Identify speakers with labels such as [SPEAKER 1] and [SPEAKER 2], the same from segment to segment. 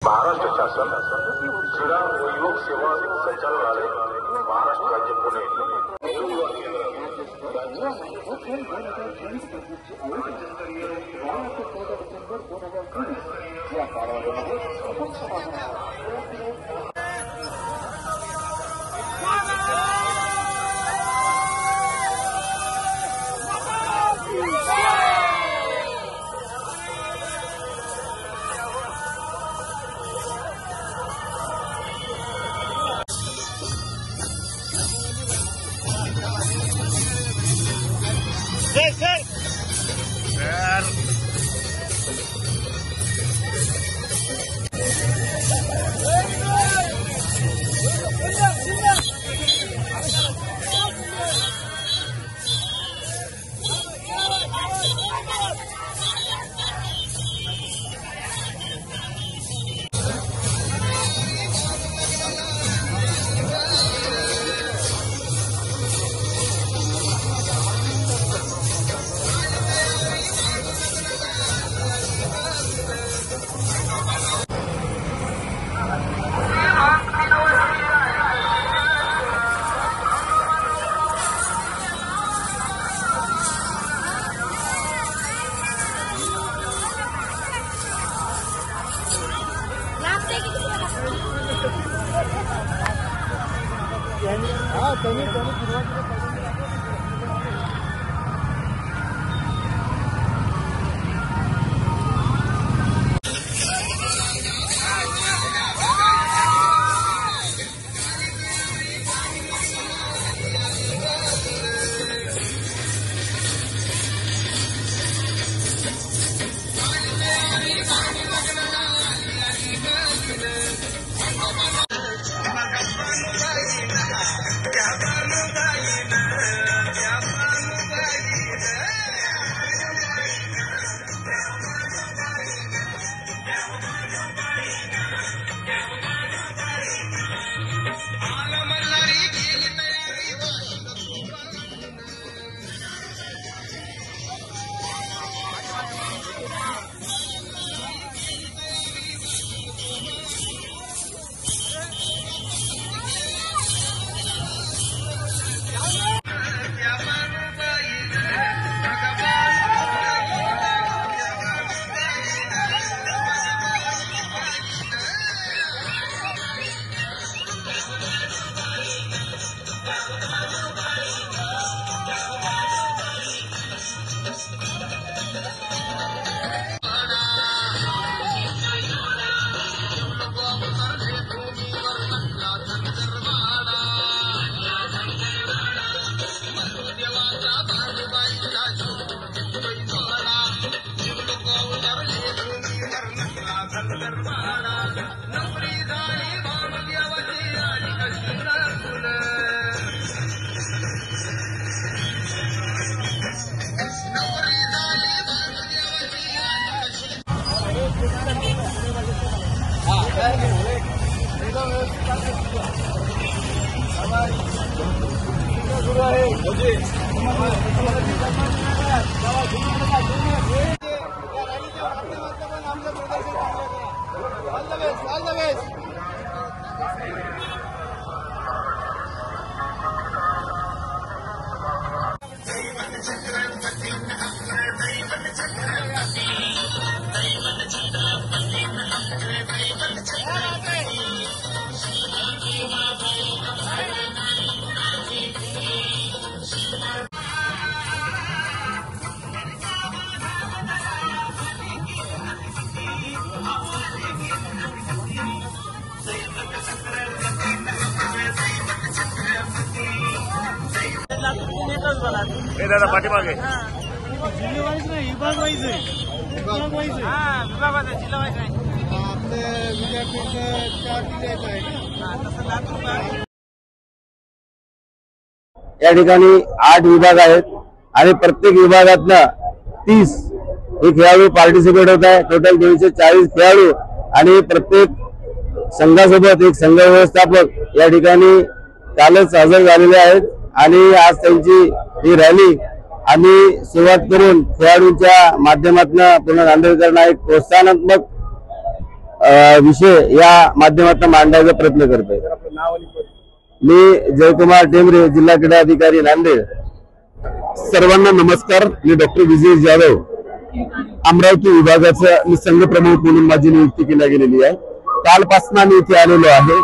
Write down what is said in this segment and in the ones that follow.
[SPEAKER 1] महाराष्ट्र शासन क्रीडा व युवक सेवा संचालनालय महाराष्ट्र राज्य पुणे
[SPEAKER 2] दादा पाठीमागे
[SPEAKER 3] जिल्हा वाईज नाही विभाग वाईज आहे विभाग वाईज आहे विभागाचा जिल्हा वाईज आहे आपल्या विद्यापीठ 4 जिल्ह्यात आहे तसं लातूर
[SPEAKER 4] या ठिकाणी 8 विभाग आहेत आणि प्रत्येक विभागातनं 30 हे खेळाडू पार्टिसिपेट होत आहे। टोटल 240 खेळाडू आणि प्रत्येक संघासोबत एक संघ व्यवस्थापक या ठिकाणी कालच हजर झालेले आहेत आणि आज त्यांची ही रॅली आम्ही सुरुवात करून खेळाडूंच्या माध्यमातून पूर्ण नांदेडकरांना एक प्रोत्साहनात्मक विषय या माध्यमातून मांडायचा प्रयत्न करतोय। मी जयकुमार टेमरे, जिल्हा क्रीडा अधिकारी नांदेड। सर्वांना नमस्कार। मी डॉक्टर विजय जाधव, अमरावती विभागाचा मी संघ प्रमुख म्हणून माझी नियुक्ती केली गेलेली आहे। कालपासून मी इथे आलेलो आहे।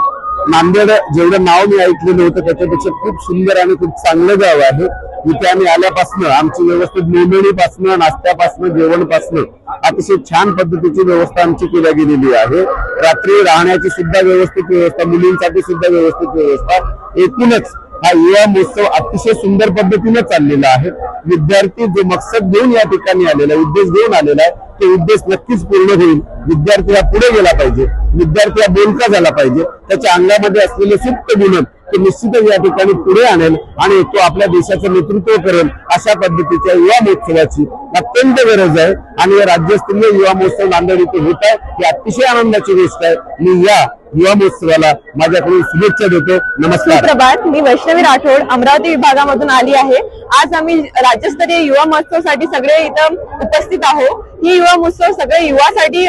[SPEAKER 4] नांदेड जेवढं नाव मी ऐकलेलं होतं त्याच्यापेक्षा खूप सुंदर आणि खूप चांगलं गाव आहे। इथे आम्ही आल्यापासून आमची व्यवस्थित नोंदणीपासून, नाश्त्यापासून, जेवणपासून अतिशय छान पद्धतीची व्यवस्था आमची केली गेलेली आहे। रात्री राहण्याची सुद्धा व्यवस्थित व्यवस्था, मुलींसाठी सुद्धा व्यवस्थित व्यवस्था। एकूणच हा युवा महोत्सव अतिशय सुंदर पद्धतीने चाललेला आहे। विद्यार्थी जो मकसद घेऊन या ठिकाणी आलेला, उद्देश घेऊन आलेला आहे, ते उद्देश नक्कीच पूर्ण होईल। विद्यार्थी हा पुढे गेला पाहिजे, विद्यार्थी हा बोलका झाला पाहिजे, त्याच्या अंगामध्ये असलेले सुप्त गुण ते निश्चितच या ठिकाणी पुढे आणेल आणि तो आपल्या देशाचं नेतृत्व करेल। अशा पद्धतीच्या युवा महोत्सवाची अत्यंत गरज आहे आणि राज्यस्तरीय युवा महोत्सव नांदेड इथे होत आहे, ही अतिशय आनंदाची गोष्ट आहे। मी या युवा महोत्सवाला माझ्याकडून शुभेच्छा देतो। नमस्कार।
[SPEAKER 5] सुप्रभात, मी वैष्णवी राठोड अमरावती विभागामधून आली आहे। आज आम्ही राज्यस्तरीय युवा महोत्सवासाठी सगळे इथं उपस्थित आहोत। ही युवा महोत्सव सगळे युवासाठी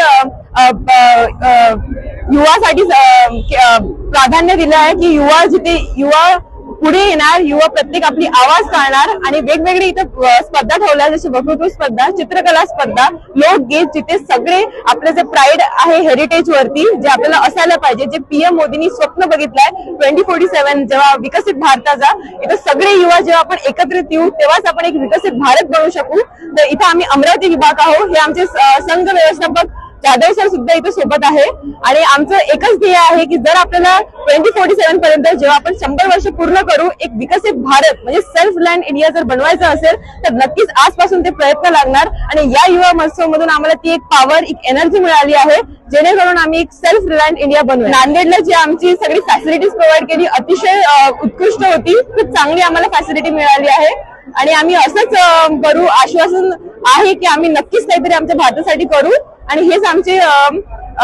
[SPEAKER 5] प्राधान्य दिलं आहे की युवा जिथे युवा पुढे येणार, युवा प्रत्येक आपली आवाज काढणार आणि वेगवेगळे इथं स्पर्धा ठेवल्या, जसे वक्तृत्व स्पर्धा, चित्रकला स्पर्धा, लोकगीत, जिथे सगळे आपलं जे प्राईड आहे हेरिटेज वरती जे आपल्याला असायला पाहिजे, जे पीएम मोदींनी स्वप्न बघितलंय 2047 जेव्हा विकसित भारताचा, इथं सगळे युवा जेव्हा आपण एकत्रित येऊ तेव्हाच आपण एक विकसित भारत बनवू शकू। तर इथं आम्ही अमरावती विभाग आहोत। हे आमचे संघ व्यवस्थापक जाधव सर सुद्धा इथे सोबत आहे आणि आमचं एकच ध्येय आहे की जर आपल्याला 2047 पर्यंत जेव्हा आपण 100 वर्ष पूर्ण करू, एक विकसित भारत म्हणजे सेल्फ रिलायंट इंडिया जर बनवायचं असेल तर नक्कीच आजपासून ते प्रयत्न लागणार आणि या युवा महोत्सव मधून आम्हाला ती एक पॉवर, एक एनर्जी मिळाली आहे जेणेकरून आम्ही एक सेल्फ रिलायंट इंडिया बनवू। नांदेडला जी आमची सगळी फॅसिलिटीज प्रोव्हाइड केली अतिशय उत्कृष्ट होती, खूप चांगली आम्हाला फॅसिलिटी मिळाली आहे आणि आम्ही असंच करू, आश्वासन आहे की आम्ही नक्कीच काहीतरी आमच्या भारतासाठी करू आणि हेच आमचे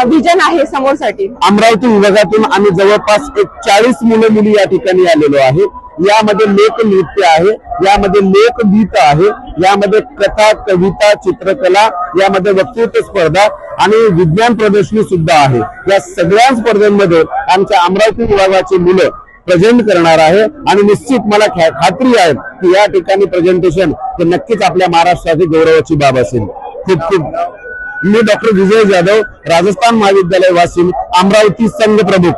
[SPEAKER 5] विजन आहे समोरसाठी।
[SPEAKER 4] अमरावती विभागातून आम्ही जवळपास 40 मुलं मुली या ठिकाणी आलेलो आहे। यामध्ये लोकनृत्य आहे, यामध्ये लोकगीत आहे, यामध्ये कथा, कविता, चित्रकला, यामध्ये वक्तृत्व स्पर्धा आणि विज्ञान प्रदर्शनी सुद्धा आहे। या सगळ्या स्पर्धांमध्ये आमच्या अमरावती विभागाची मुलं प्रेझेंट करणार आहे आणि निश्चित मला खात्री आहे की या ठिकाणी प्रेझेंटेशन हे नक्कीच आपल्या महाराष्ट्राची गौरवाची बाब असेल। खूप खूप मी डॉक्टर विजय जाधव, राजस्थान महाविद्यालय वाशिम, अमरावती संघ प्रमुख।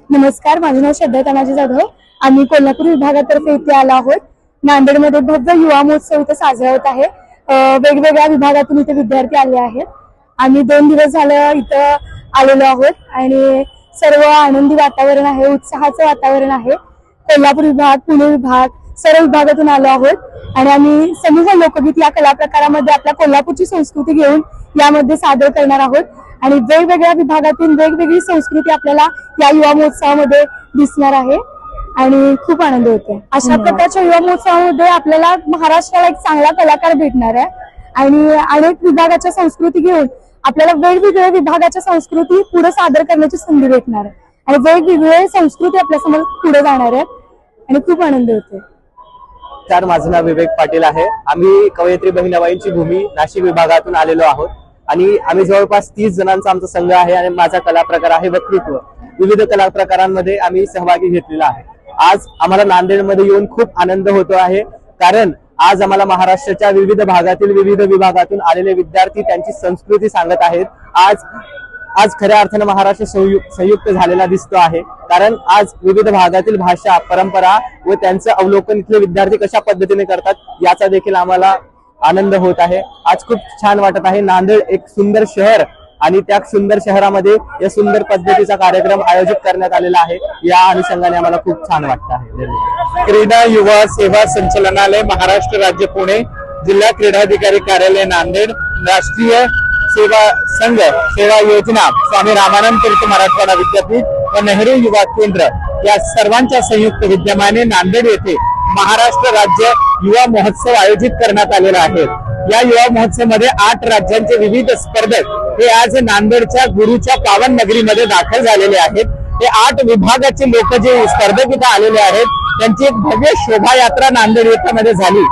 [SPEAKER 6] नमस्कार, माझे नाव श्रद्धा तानाजी जाधव। आम्ही कोल्हापूर विभागातर्फे इथे आलो आहोत। नांदेडमध्ये भव्य युवा महोत्सव इथे साजरा होत आहे। वेगवेगळ्या विभागातून इथे विद्यार्थी आले आहेत। आम्ही 2 दिवस झालं इथं आलेलो आहोत आणि सर्व आनंदी वातावरण आहे, उत्साहाचं वातावरण आहे। कोल्हापूर विभाग, पुणे विभाग, सर्व विभागातून आलो आहोत आणि आम्ही समूह लोकगीत या कला प्रकारामध्ये आपल्या कोल्हापूरची संस्कृती घेऊन यामध्ये सादर करणार आहोत आणि वेगवेगळ्या विभागातून वेगवेगळी संस्कृती आपल्याला या युवा महोत्सवामध्ये दिसणार आहे आणि खूप आनंद होतोय। अशा प्रकारच्या युवा महोत्सवामध्ये आपल्याला महाराष्ट्राला एक चांगला कलाकार भेटणार आहे आणि अनेक विभागाच्या संस्कृती घेऊन आपल्याला वेगवेगळ्या विभागाच्या संस्कृती पुढे सादर करण्याची संधी भेटणार आहे आणि वेगवेगळे संस्कृती आपल्यासमोर पुढे जाणार आहे आणि खूप आनंद होतोय।
[SPEAKER 7] माझं नाव विवेक पाटील आहे। आम्ही कवयित्री बहिणाबाईंची भूमी नाशिक विभागातून आलेलो आहोत आणि आम्ही जवळपास 30 जणांचा आमचा संघ आहे आणि माझा कला प्रकार आहे वक्तृत्व। विविध कला प्रकारांमध्ये आम्ही सहभागी घेतलेला आहे। आज आम्हाला नांदेडमध्ये येऊन खूप आनंद होतो आहे कारण आज आम्हाला महाराष्ट्राच्या विविध भागातील विविध विभागातून आलेले विद्यार्थी त्यांची संस्कृती सांगत आहेत। आज खऱ्या अर्थाने महाराष्ट्र संयुक्त झालेला दिसतो आहे कारण आज विविध भागातील भाषा, परंपरा व त्यांचं अवलोकन इथले विद्यार्थी कशा पद्धतीने करतात याचा देखील आम्हाला आनंद होत आहे। आज खूप छान वाटत आहे। नांदेड एक सुंदर शहर आणि त्या सुंदर शहरामध्ये या सुंदर पद्धतीचा कार्यक्रम आयोजित करण्यात आलेला आहे। या अनुषंगाने आम्हाला खूप छान वाटत आहे।
[SPEAKER 8] क्रीडा युवा सेवा संचालनालय, महाराष्ट्र राज्य, पुणे, जिल्हा क्रीडाधिकारी कार्यालय नांदेड, राष्ट्रीय सेवा संघ सेवा योजना, स्वामी रामानंद तीर्थ मराठवाडा विद्यापीठ व नेहरू युवा केंद्र या सर्वांच्या संयुक्त विद्यमाने नांदेड येथे महाराष्ट्र राज्य युवा महोत्सव आयोजित करण्यात आलेला आहे। या युवा महोत्सव मध्ये 8 राज्यांचे विविध स्पर्धक हे आज नांदेडच्या गुरुच्या पावन नगरीमध्ये दाखल झालेले आहेत। हे 8 विभागाचे लोक जे स्पर्धक इथे आलेले आहेत त्यांची एक भव्य शोभायात्रा नांदेड येथेमध्ये झाली।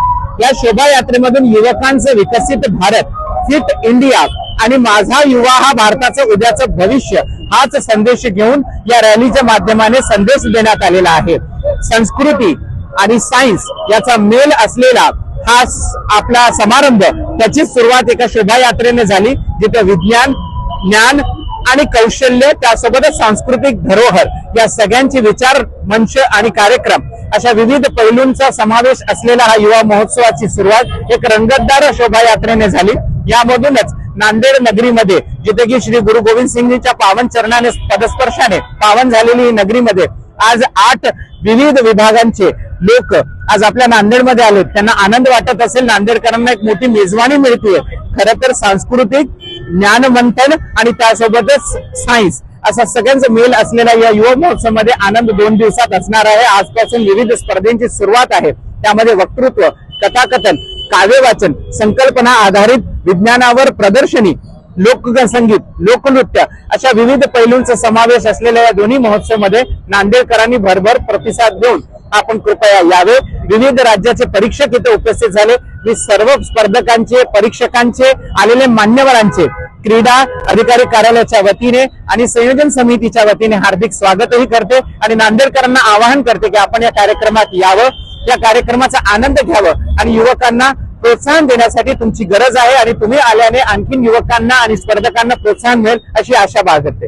[SPEAKER 8] या शोभायात्रेमधून युवकांचं विकसित भारत, फिट इंडिया आणि माझा युवा हा भारताचं उद्याचं भविष्य हाच संदेश घेऊन या रॅलीच्या माध्यमाने संदेश देण्यात आलेला आहे। संस्कृती आणि सायन्स याचा मेल असलेला हा आपला समारंभ, त्याची सुरुवात एका शोभायात्रेने झाली, जिथे विज्ञान, ज्ञान आणि कौशल्य त्यासोबतच सांस्कृतिक धरोहर या सगळ्यांचे विचार मंच आणि कार्यक्रम अशा विविध पैलूंचा समावेश असलेला हा युवा महोत्सवाची सुरुवात एक रंगतदार शोभायात्रेने झाली। यामधूनच नांदेड नगरीमध्ये, जिथे की श्री गुरु गोविंद सिंगजीच्या पावन चरणाने पदस्पर्शाने पावन झालेली ही नगरीमध्ये आज 8 विविध विभागांचे लोक आज आपल्या नांदेडमध्ये आले। त्यांना आनंद वाटत असेल, नांदेडकरांना एक मोठी मेजवानी मिळते। खरं तर सांस्कृतिक, ज्ञानमंथन आणि त्यासोबतच सायन्स असा सगळ्यांचा मेल असलेला या युवा महोत्सव मध्ये आनंद 2 दिवसात असणार आहे। आजपासून विविध स्पर्धेंची सुरुवात आहे, त्यामध्ये वक्तृत्व, कथाकथन, काव्य वाचन, संकल्पना आधारित विज्ञानावर प्रदर्शनी, लोकसंगीत, लोकनृत्य अशा विविध पैलूंचा समावेश असलेल्या या दोन्ही महोत्सव मध्ये नांदेडकरांनी भरभर प्रतिसाद देऊन आपण कृपया यावे। विविध राज्याचे परीक्षक इथे उपस्थित झाले। मी सर्व स्पर्धकांचे, परीक्षकांचे, आलेले मान्यवरांचे क्रीडा अधिकारी कार्यालयाच्या वतीने आणि संयोजन समितीच्या वतीने हार्दिक स्वागतही करते आणि नांदेडकरांना आवाहन करते की आपण या कार्यक्रमात यावं, या कार्यक्रमाचा आनंद घ्यावं आणि युवकांना प्रोत्साहन देण्यासाठी तुमची गरज आहे आणि तुम्ही आल्याने आणखीन युवकांना आणि स्पर्धकांना प्रोत्साहन मिळेल अशी आशा बाळगते।